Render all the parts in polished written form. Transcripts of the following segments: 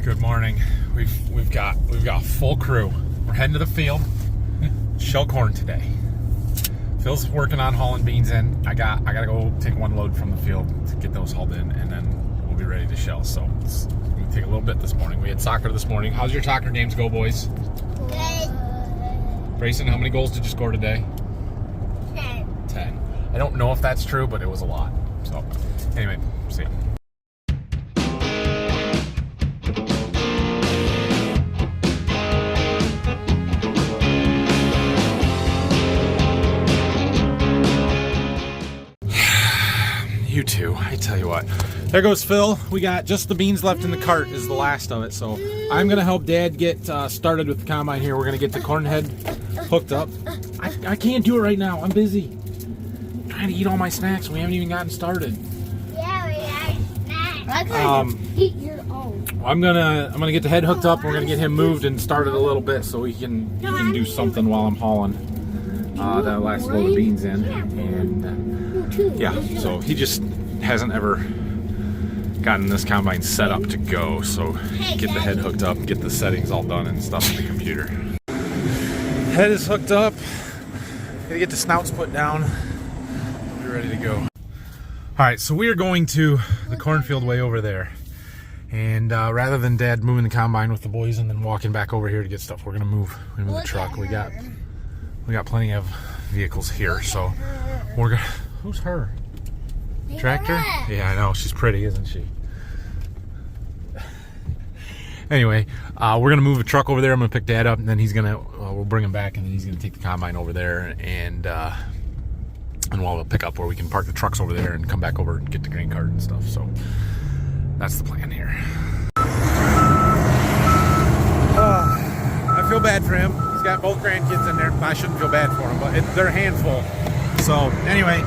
Good morning. We've got full crew. We're heading to the field. Shell corn today. Phil's working on hauling beans in. I gotta go take one load from the field to get those hauled in, and then we'll be ready to shell. So it's gonna take a little bit this morning. We had soccer this morning. How's your soccer games go, boys? Good. Grayson, how many goals did you score today? 10. I don't know if that's true, but it was a lot. So anyway, see. You too, I tell you what. There goes Phil. We got just the beans left in the cart is the last of it. So I'm gonna help Dad get started with the combine here. We're gonna get the corn head hooked up. I can't do it right now, I'm busy. I'm trying to eat all my snacks. We haven't even gotten started. Yeah, we had snacks. Eat your own. I'm gonna get the head hooked up. We're gonna get him moved and started a little bit so he can do something while I'm hauling that last load of beans in. And yeah, so he just hasn't ever gotten this combine set up to go. So get the head hooked up, get the settings all done and stuff in the computer. Head is hooked up. Gotta get the snouts put down. We'll be ready to go. All right, so we are going to the cornfield way over there. And rather than Dad moving the combine with the boys and then walking back over here to get stuff, we're gonna move the truck. We got plenty of vehicles here, so we're gonna. Who's her? Tractor? Yeah, I know. She's pretty, isn't she? Anyway, we're gonna move a truck over there. I'm gonna pick Dad up, and then we'll bring him back, and then he's gonna take the combine over there, and we'll pick up where we can park the trucks over there and come back over and get the grain cart and stuff. So that's the plan here. I feel bad for him. He's got both grandkids in there. I shouldn't feel bad for him, but they're a handful. So anyway,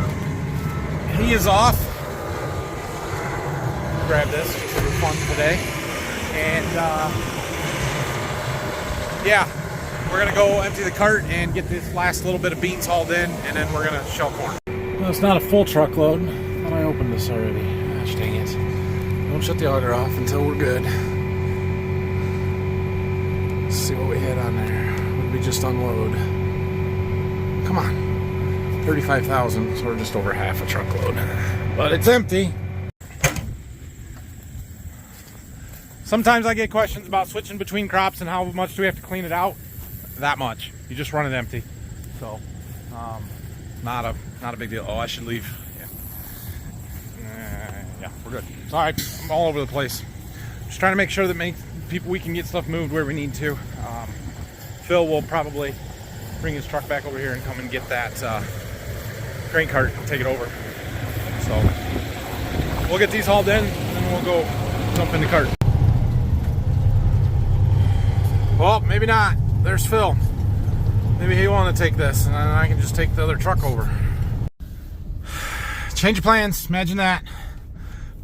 he is off. Grab this for fun today. And yeah, we're gonna go empty the cart and get this last little bit of beans hauled in, and then we're gonna shell corn. Well, it's not a full truckload. I thought I opened this already. Gosh dang it. Don't shut the auger off until we're good. Let's see what we had on there. What did we just unload? Come on. 35,000, so we're just over half a truckload. But it's empty. Sometimes I get questions about switching between crops and how much do we have to clean it out. That much. You just run it empty. So, not a big deal. Oh, I should leave. Yeah, we're good. Sorry, I'm all over the place. Just trying to make sure that we can get stuff moved where we need to. Phil will probably bring his truck back over here and come and get that grain cart and take it over. So we'll get these hauled in, and then we'll go jump in the cart. Well, maybe not. There's Phil. Maybe he wanted to take this, and then I can just take the other truck over. Change of plans. Imagine that.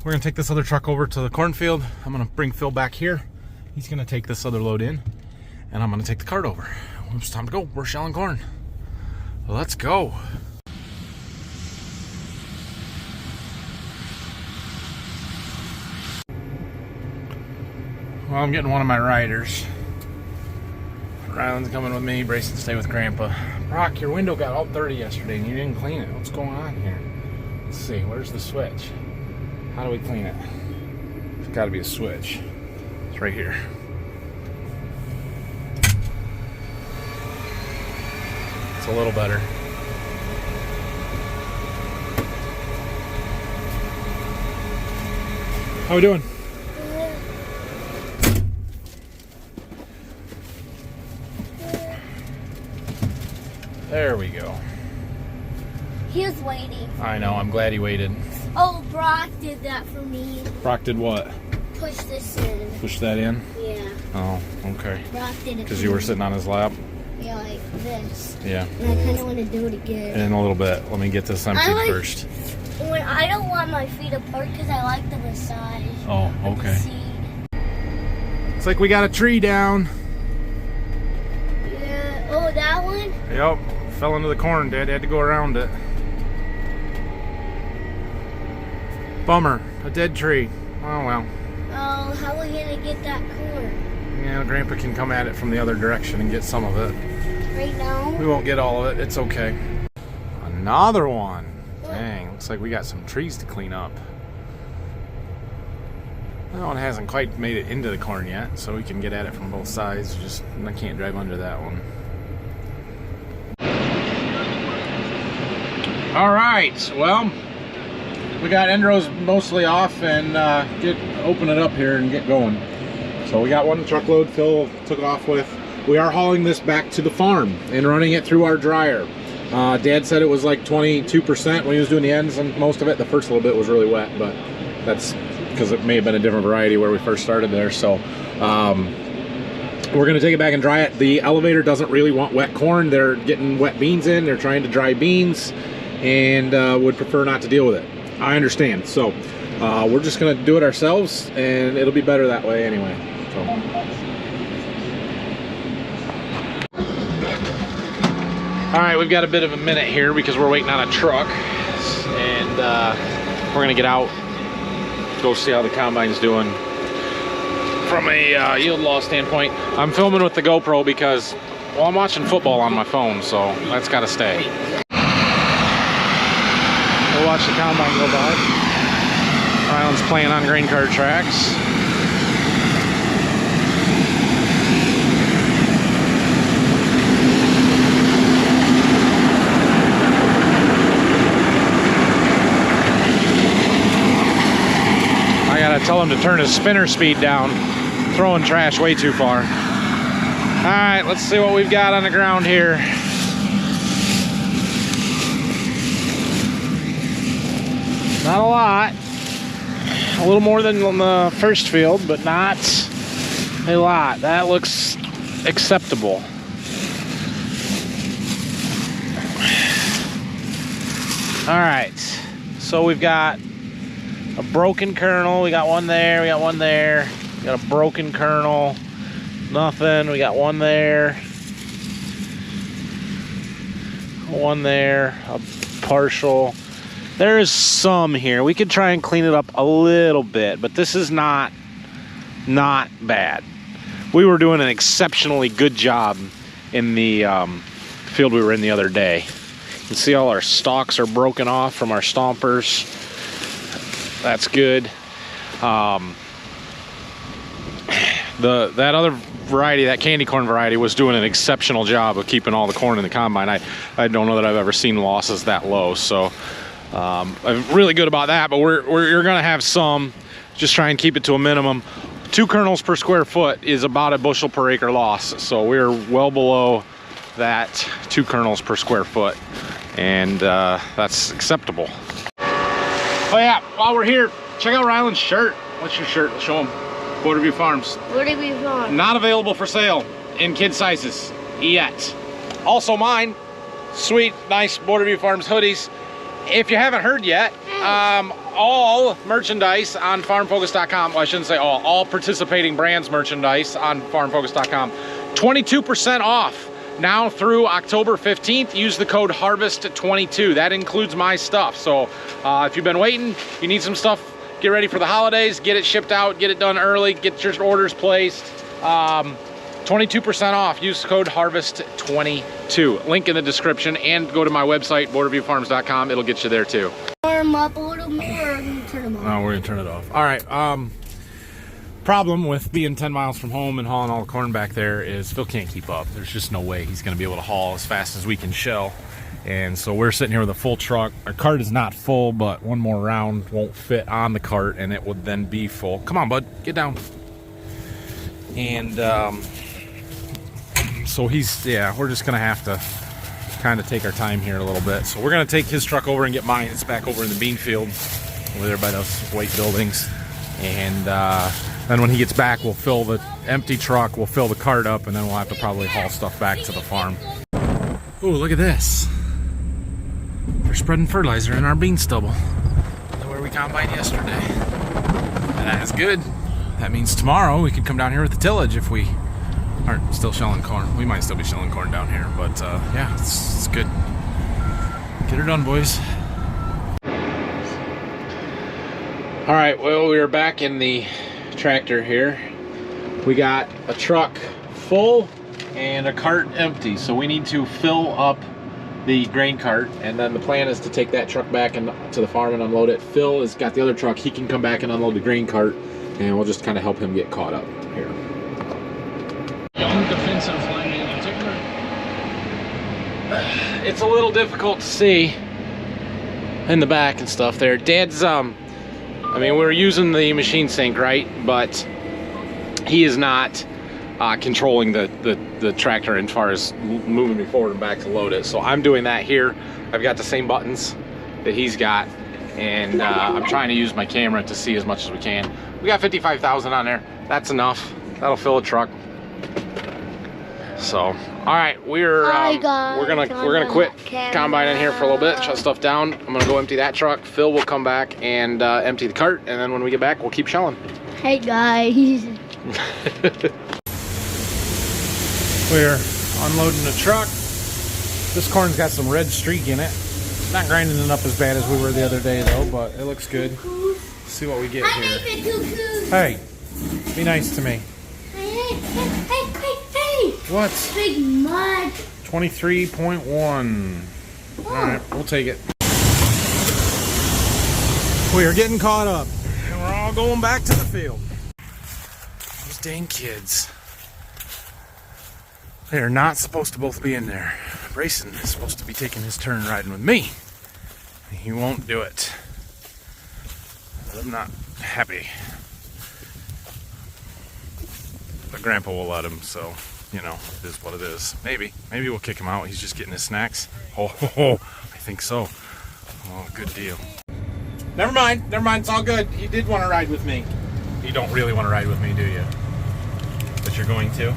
We're gonna take this other truck over to the cornfield. I'm gonna bring Phil back here. He's gonna take this other load in, and I'm gonna take the cart over. It's time to go. We're shelling corn. Let's go. Well, I'm getting one of my riders. Ryland's coming with me. Brayson stay with Grandpa. Brock, your window got all dirty yesterday and you didn't clean it. What's going on here? Let's see. Where's the switch? How do we clean it? There's got to be a switch. It's right here. It's a little better. How we doing? There we go. He was waiting. I know, I'm glad he waited. Oh, Brock did that for me. Brock did what? Push this in. Push that in? Yeah. Oh, okay. Brock did it. Because you were sitting on his lap? Yeah, like this. Yeah. And I kind of want to do it again. In a little bit. Let me get this emptied first. When I don't want my feet apart because I like the massage. Oh, okay. It's like we got a tree down. Yeah. Oh, that one? Yep. Fell into the corn. Dad had to go around it. Bummer. A dead tree. Oh well. Oh, Well, how are we gonna get that corn? Yeah, Grandpa can come at it from the other direction and get some of it. Right now? We won't get all of it. It's okay. Another one. Dang, looks like we got some trees to clean up. That one hasn't quite made it into the corn yet, so we can get at it from both sides. Just I can't drive under that one. All right, well, we got endros mostly off, and open it up here and get going. So we got one truckload Phil took off with. We are hauling this back to the farm and running it through our dryer. Dad said it was like 22% when he was doing the ends, and most of it, the first little bit was really wet, but that's because it may have been a different variety where we first started there. So we're gonna take it back and dry it. The elevator doesn't really want wet corn. They're getting wet beans in, they're trying to dry beans, and would prefer not to deal with it. I understand. So we're just gonna do it ourselves, and it'll be better that way anyway. So. All right, we've got a bit of a minute here because we're waiting on a truck, and we're gonna get out, go see how the combine's doing from a yield loss standpoint. I'm filming with the GoPro because, well, I'm watching football on my phone, so that's gotta stay. We'll watch the combine go by. Ryland's playing on grain cart tracks. I gotta tell him to turn his spinner speed down. Throwing trash way too far. All right, let's see what we've got on the ground here. Not a lot. A little more than on the first field, but not a lot. That looks acceptable. All right, so we've got a broken kernel. We got one there, we got one there. We got a broken kernel. Nothing, we got one there. One there, a partial. There is some here. We could try and clean it up a little bit, but this is not bad. We were doing an exceptionally good job in the field we were in the other day. You can see all our stalks are broken off from our stompers. That's good. That other variety, that candy corn variety, was doing an exceptional job of keeping all the corn in the combine. I don't know that I've ever seen losses that low, so I'm really good about that. But you're gonna have some. Just try and keep it to a minimum. 2 kernels per square foot is about a bushel per acre loss, so we're well below that 2 kernels per square foot, and that's acceptable. Oh yeah, while we're here, check out Ryland's shirt. What's your shirt? Show him. Borderview Farms. Borderview Farms. Not available for sale in kid sizes yet. Also mine, sweet, nice Borderview Farms hoodies. If you haven't heard yet, all merchandise on farmfocus.com, well, I shouldn't say all participating brands merchandise on farmfocus.com, 22% off. Now through October 15th, use the code HARVEST22. That includes my stuff. So if you've been waiting, you need some stuff, get ready for the holidays, get it shipped out, get it done early, get your orders placed. 22% off. Use code HARVEST22. Link in the description, and go to my website, borderviewfarms.com. It'll get you there too. Turn them up a little more, or turn them off? No, we're gonna turn it off. All right. Problem with being 10 miles from home and hauling all the corn back there is Phil can't keep up. There's just no way he's gonna be able to haul as fast as we can shell. And so we're sitting here with a full truck. Our cart is not full, but one more round won't fit on the cart, and it would then be full. Come on, bud, get down. And so we're just gonna have to kind of take our time here a little bit. So we're gonna take his truck over and get mine. It's back over in the bean field over there by those white buildings. And then when he gets back, we'll fill the empty truck, we'll fill the cart up, and then we'll have to probably haul stuff back to the farm. Ooh, look at this. We're spreading fertilizer in our bean stubble. That's where we combined yesterday. And that is good. That means tomorrow we could come down here with the tillage if we aren't still shelling corn. We might still be shelling corn down here, but yeah, it's good. Get her done, boys. All right, well, we are back in the tractor here. We got a truck full and a cart empty, so we need to fill up the grain cart, and then the plan is to take that truck back and to the farm and unload it. Phil has got the other truck. He can come back and unload the grain cart, and we'll just kind of help him get caught up here. Young defensive lineman in particular. It's a little difficult to see in the back and stuff there. Dad's, I mean, we're using the machine sync, right? But he is not controlling the tractor as far as moving me forward and back to load it. So I'm doing that here. I've got the same buttons that he's got, and I'm trying to use my camera to see as much as we can. We got 55,000 on there. That's enough. That'll fill a truck. So, all right, we're gonna quit combining here for a little bit, shut stuff down. I'm gonna go empty that truck. Phil will come back and empty the cart, and then when we get back, we'll keep shelling. Hey guys. We're unloading the truck. This corn's got some red streak in it. Not grinding it up as bad as we were the other day though, but it looks good. Let's see what we get here. Hey, be nice to me. Hey. What? Big mud. 23.1. Alright, we'll take it. We are getting caught up, and we're all going back to the field. Those dang kids. They are not supposed to both be in there. Brayson is supposed to be taking his turn riding with me. He won't do it. I'm not happy. But Grandpa will let him, so, you know, it is what it is. Maybe we'll kick him out. He's just getting his snacks. Oh, I think so. Oh, good deal. Never mind, it's all good. He did want to ride with me. You don't really want to ride with me, do you? But you're going to?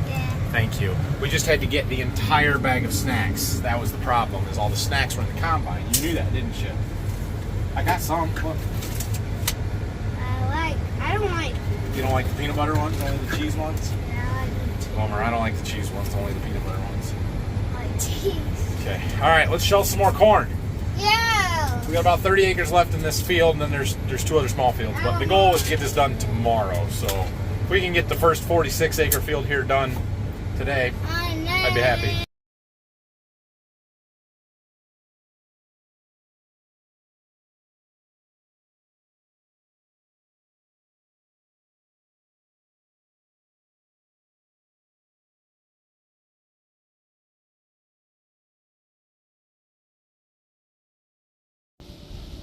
Yeah. Thank you. We just had to get the entire bag of snacks. That was the problem, is all the snacks were in the combine. You knew that, didn't you? I got some. Look. I don't like. You don't like the peanut butter ones, only the cheese ones? Yeah, I like Bummer, I don't like the cheese ones, only the peanut butter ones. cheese. Okay, all right, let's shell some more corn. Yeah. We got about 30 acres left in this field, and then there's 2 other small fields. But the goal is to get this done tomorrow. So if we can get the first 46 acre field here done today, I'd be happy.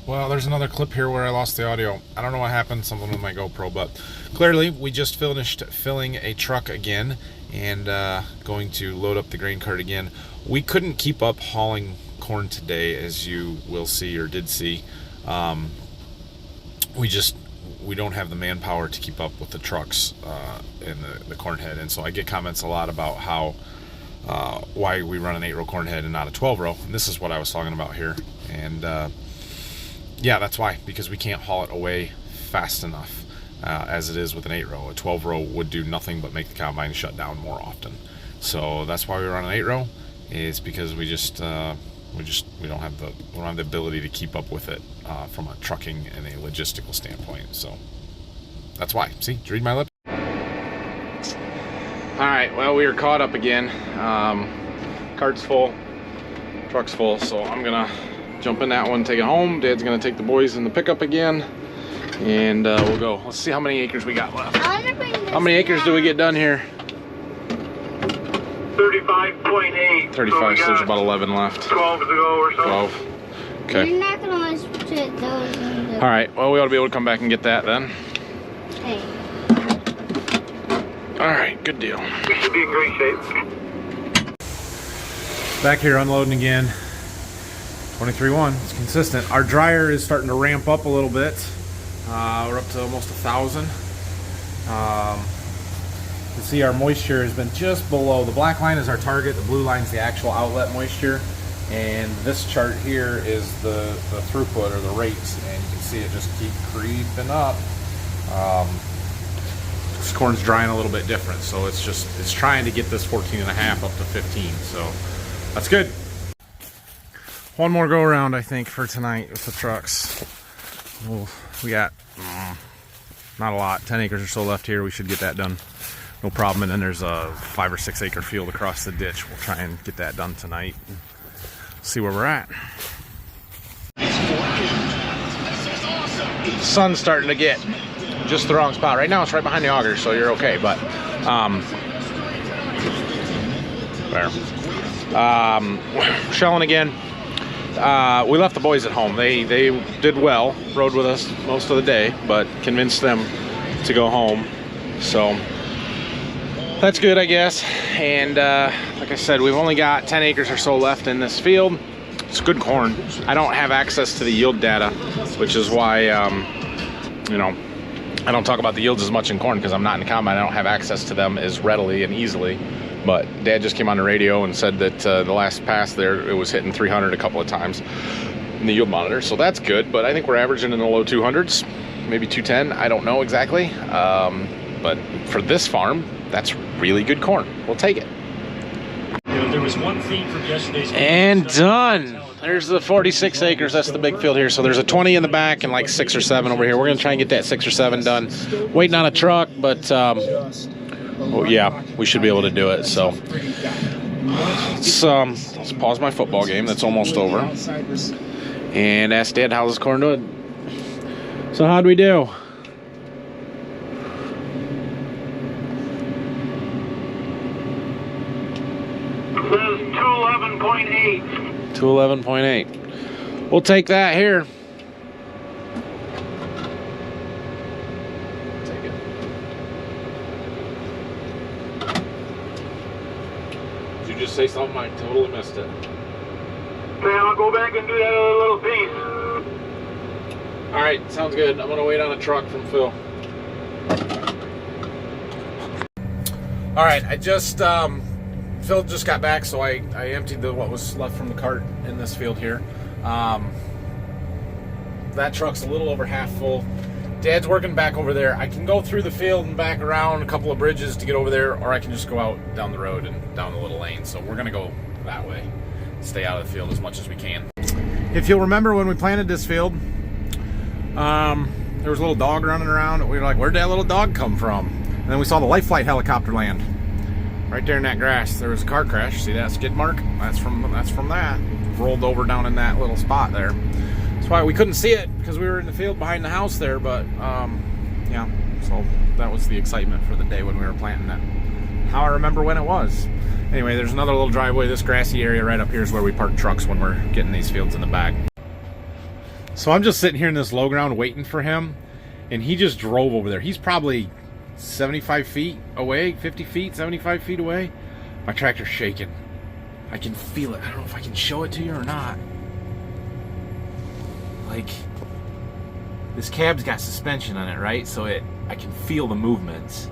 Well, there's another clip here where I lost the audio. I don't know what happened, something with my GoPro, but clearly we just finished filling a truck again and going to load up the grain cart again. We couldn't keep up hauling corn today, as you will see or did see. We don't have the manpower to keep up with the trucks and the corn head, and so I get comments a lot about how why we run an 8-row corn head and not a 12-row, and this is what I was talking about here. And yeah, that's why, because we can't haul it away fast enough as it is with an 8-row. A 12-row would do nothing but make the combine shut down more often. So that's why we run an 8-row. Is because we don't have the ability to keep up with it from a trucking and a logistical standpoint. So that's why. See, did you read my lip? All right. Well, we are caught up again. Cart's full, truck's full. So I'm gonna jump in that one, take it home. Dad's gonna take the boys in the pickup again, and we'll go. Let's see how many acres we got left. How many acres do we get done here? 35.8. 35, so there's about 11 left. 12 to go or so. 12. Okay. You're not gonna split those into. All right. Well, we ought to be able to come back and get that then. Hey. All right. Good deal. We should be in great shape. Back here unloading again. 23.1. It's consistent. Our dryer is starting to ramp up a little bit. We're up to almost 1,000. You can see our moisture has been just below. The black line is our target. The blue line is the actual outlet moisture. And this chart here is the throughput or the rates. And you can see it just keep creeping up. This corn's drying a little bit different. So it's trying to get this 14.5 up to 15. So that's good. One more go around, I think, for tonight with the trucks. We got not a lot. 10 acres or so left here. We should get that done. No problem. And then there's a 5 or 6 acre field across the ditch. We'll try and get that done tonight. See where we're at. Sun's starting to get just the wrong spot. Right now it's right behind the auger, so you're okay. But shelling again. We left the boys at home. They did well, rode with us most of the day, but convinced them to go home. So that's good, I guess. And like I said, we've only got 10 acres or so left in this field. It's good corn. I don't have access to the yield data, which is why, you know, I don't talk about the yields as much in corn because I'm not in the combine. I don't have access to them as readily and easily. But Dad just came on the radio and said that the last pass there, it was hitting 300 a couple of times in the yield monitor. So that's good, but I think we're averaging in the low 200s, maybe 210. I don't know exactly. But for this farm, that's really good corn. We'll take it. You know, there was one theme from yesterday's and done. There's the 46 acres. That's the big field here. So there's a 20 in the back and like 6 or 7 over here. We're going to try and get that 6 or 7 done. Waiting on a truck, but well, yeah, we should be able to do it. So let's pause my football game. That's almost over. And ask Dad, how's this corn doing? So how'd we do? It says 211.8. 211.8. We'll take that here. Take it. Did you just say something? I totally missed it. Okay, I'll go back and do that other little piece. All right, sounds good. I'm gonna wait on a truck from Phil. All right, I just Phil just got back, so I emptied what was left from the cart in this field here. That truck's a little over half full. Dad's working back over there. I can go through the field and back around a couple of bridges to get over there, or I can just go out down the road and down the little lane. So we're gonna go that way. Stay out of the field as much as we can. If you'll remember when we planted this field, there was a little dog running around. We were like, where'd that little dog come from? And then we saw the life flight helicopter land. Right there in that grass, there was a car crash. See that skid mark? That's from that. Rolled over down in that little spot there. That's why we couldn't see it because we were in the field behind the house there. But yeah, so that was the excitement for the day when we were planting that. How I remember when it was. Anyway, there's another little driveway. This grassy area right up here is where we park trucks when we're getting these fields in the back. So I'm just sitting here in this low ground waiting for him, and he just drove over there. He's probably 75 feet away, 50 feet, 75 feet away. My tractor's shaking. I can feel it. I don't know if I can show it to you or not. Like, this cab's got suspension on it, right? So I can feel the movements.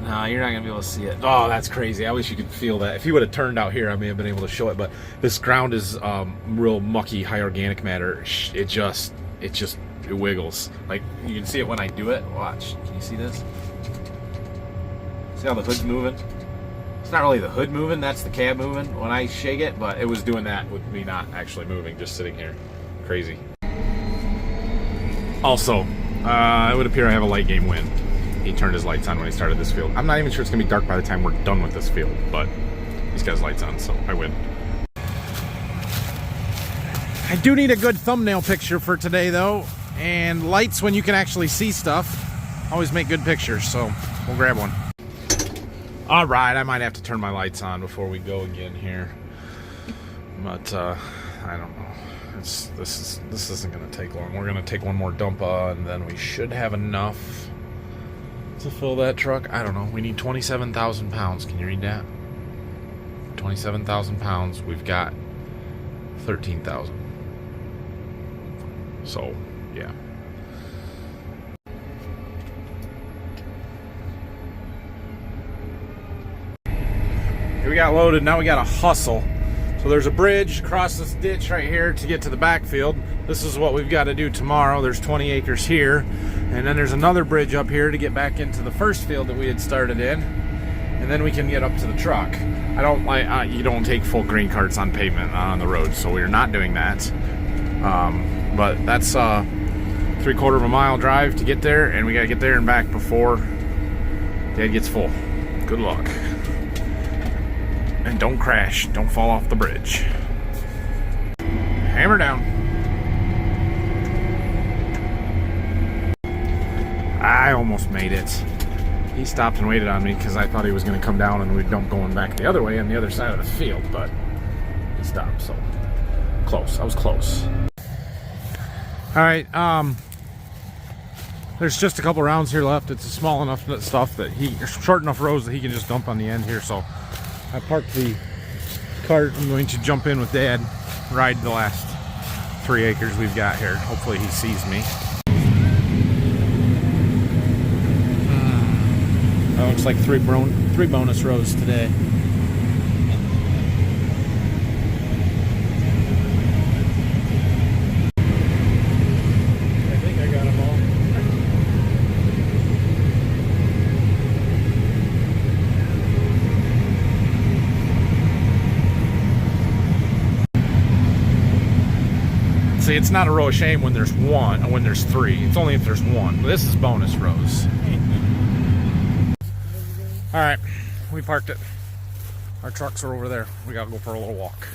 No, you're not going to be able to see it. Oh, that's crazy. I wish you could feel that. If he would have turned out here, I may have been able to show it. But this ground is real mucky, high organic matter. It wiggles. Like, you can see it when I do it. Watch. Can you see this? See how the hood's moving? It's not really the hood moving. That's the cab moving when I shake it. But it was doing that with me not actually moving, just sitting here. Crazy. Also, it would appear I have a light game win. He turned his lights on when he started this field. I'm not even sure it's going to be dark by the time we're done with this field, but he's got his lights on, so I win. I do need a good thumbnail picture for today, though, and lights when you can actually see stuff always make good pictures, so we'll grab one. All right, I might have to turn my lights on before we go again here, but I don't know. This isn't going to take long. We're going to take one more dump, and then we should have enough to fill that truck. I don't know. We need 27,000 pounds. Can you read that? 27,000 pounds. We've got 13,000. So, yeah. Here we got loaded. Now we got to hustle. So there's a bridge across this ditch right here to get to the backfield. This is what we've got to do tomorrow. There's 20 acres here. And then there's another bridge up here to get back into the first field that we had started in. And then we can get up to the truck. I don't like, you don't take full grain carts on pavement on the road, so we're not doing that. But that's 3/4 of a mile drive to get there, and we gotta get there and back before Dad gets full. Good luck. And don't crash. Don't fall off the bridge. Hammer down. I almost made it. He stopped and waited on me because I thought he was going to come down and we'd dump going back the other way on the other side of the field, but he stopped, so close. I was close. All right, there's just a couple rounds here left. It's a small enough stuff that short enough rows that he can just dump on the end here, so I parked the cart. I'm going to jump in with Dad, ride the last 3 acres we've got here. Hopefully he sees me. That looks like three bonus rows today. I think I got them all. See, it's not a row of shame when there's one, or when there's 3. It's only if there's 1. But this is bonus rows. All right, we parked it. Our trucks are over there. We gotta go for a little walk.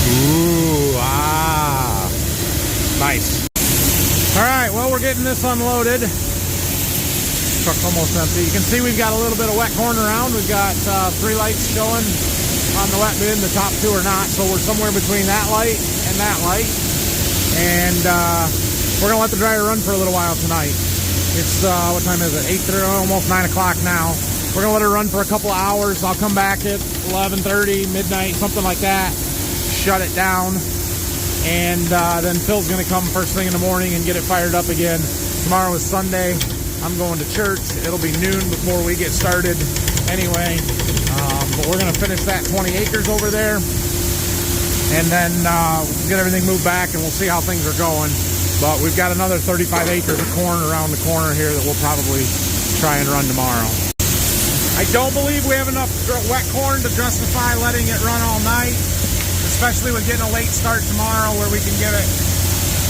Ooh, nice. All right, well, we're getting this unloaded. Truck's almost empty. You can see we've got a little bit of wet corn around. We've got 3 lights showing on the wet bin. The top 2 are not, so we're somewhere between that light and that light. And we're gonna let the dryer run for a little while tonight. It's, what time is it? 8:30, almost 9 o'clock now. We're gonna let it run for a couple of hours. I'll come back at 11:30, midnight, something like that. Shut it down. And then Phil's gonna come first thing in the morning and get it fired up again. Tomorrow is Sunday. I'm going to church. It'll be noon before we get started anyway. But we're gonna finish that 20 acres over there. And then get everything moved back and we'll see how things are going. But we've got another 35 acres of corn around the corner here that we'll probably try and run tomorrow. I don't believe we have enough wet corn to justify letting it run all night, especially with getting a late start tomorrow where we can give it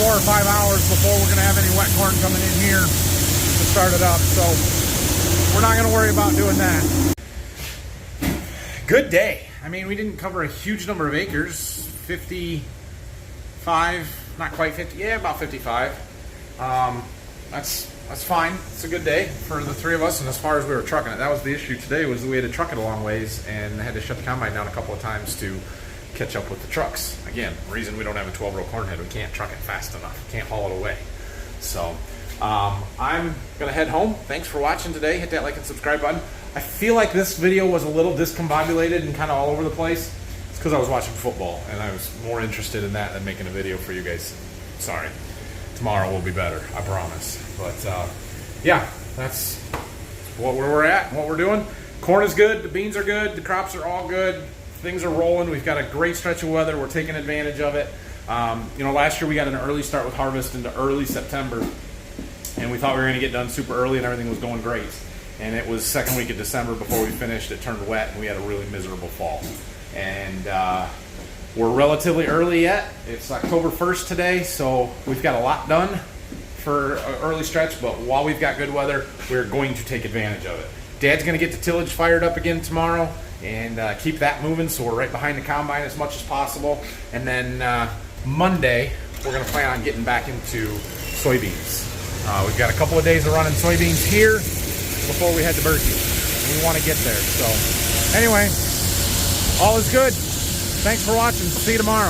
4 or 5 hours before we're gonna have any wet corn coming in here to start it up. So we're not gonna worry about doing that. Good day. I mean, we didn't cover a huge number of acres, 55, not quite 50, yeah, about 55. That's fine. It's a good day for the 3 of us, and as far as we were trucking it, that was the issue today, was we had to truck it a long ways and had to shut the combine down a couple of times to catch up with the trucks. Again, reason we don't have a 12-row corn head, we can't truck it fast enough. We can't haul it away. So I'm gonna head home. Thanks for watching today. Hit that like and subscribe button. I feel like this video was a little discombobulated and kind of all over the place. It's because I was watching football and I was more interested in that than making a video for you guys. Sorry. Tomorrow will be better, I promise. But yeah, that's where we're at, what we're doing. Corn is good, the beans are good, the crops are all good. Things are rolling. We've got a great stretch of weather. We're taking advantage of it. You know, last year we got an early start with harvest into early September, and we thought we were going to get done super early and everything was going great. And it was second week of December before we finished. It turned wet and we had a really miserable fall. And we're relatively early yet. It's October 1st today, so we've got a lot done for an early stretch, but while we've got good weather, we're going to take advantage of it. Dad's going to get the tillage fired up again tomorrow and keep that moving, so we're right behind the combine as much as possible. And then Monday, we're going to plan on getting back into soybeans. We've got a couple of days of running soybeans here before we head to Berkey. We want to get there. So anyway, all is good. Thanks for watching. See you tomorrow.